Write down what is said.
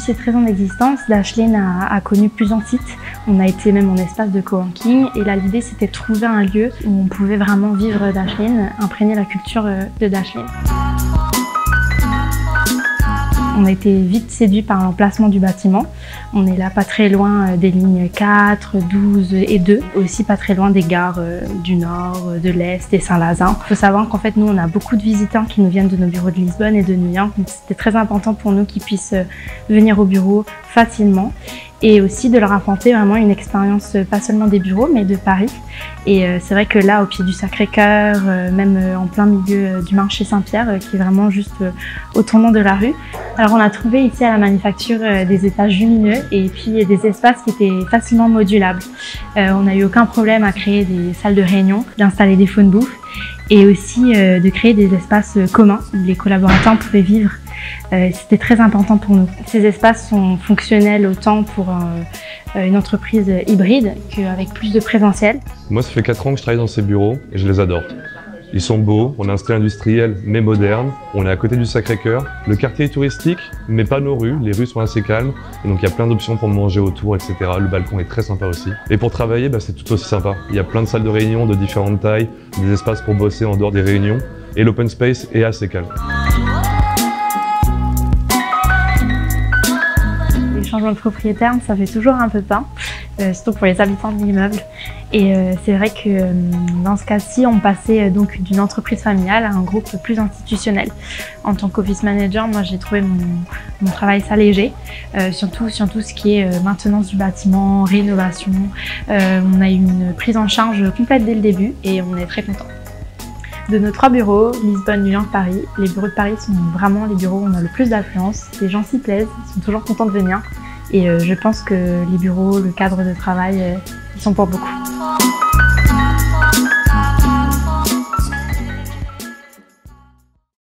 ses 13 ans d'existence, Dashlane a connu plusieurs sites. On a été même en espace de coworking et là l'idée c'était de trouver un lieu où on pouvait vraiment vivre Dashlane, imprégner la culture de Dashlane. On a été vite séduit par l'emplacement du bâtiment. On est là pas très loin des lignes 4, 12 et 2, aussi pas très loin des gares du Nord, de l'Est et Saint-Lazare. Il faut savoir qu'en fait nous on a beaucoup de visiteurs qui nous viennent de nos bureaux de Lisbonne et de New York, donc c'était très important pour nous qu'ils puissent venir au bureau facilement et aussi de leur apporter vraiment une expérience pas seulement des bureaux mais de Paris. Et c'est vrai que là au pied du Sacré-Cœur, même en plein milieu du marché Saint-Pierre qui est vraiment juste au tournant de la rue. Alors on a trouvé ici à la manufacture des étages lumineux et puis des espaces qui étaient facilement modulables. On n'a eu aucun problème à créer des salles de réunion, d'installer des phone booths et aussi de créer des espaces communs où les collaborateurs pouvaient vivre. C'était très important pour nous. Ces espaces sont fonctionnels autant pour une entreprise hybride qu'avec plus de présentiel. Moi, ça fait 4 ans que je travaille dans ces bureaux et je les adore. Ils sont beaux, on a un style industriel mais moderne, on est à côté du Sacré-Cœur. Le quartier est touristique, mais pas nos rues, les rues sont assez calmes, et donc il y a plein d'options pour manger autour, etc. Le balcon est très sympa aussi. Et pour travailler, c'est tout aussi sympa. Il y a plein de salles de réunion de différentes tailles, des espaces pour bosser en dehors des réunions, et l'open space est assez calme. Les changements de propriétaire, ça fait toujours un peu peur, surtout pour les habitants de l'immeuble. Et c'est vrai que dans ce cas-ci, on passait donc d'une entreprise familiale à un groupe plus institutionnel. En tant qu'office manager, moi j'ai trouvé mon travail ça léger, surtout ce qui est maintenance du bâtiment, rénovation. On a eu une prise en charge complète dès le début et on est très contents. De nos 3 bureaux, Lisbonne, New York, Paris, les bureaux de Paris sont vraiment les bureaux où on a le plus d'affluence. Les gens s'y plaisent, ils sont toujours contents de venir. Et je pense que les bureaux, le cadre de travail, ils sont pour beaucoup.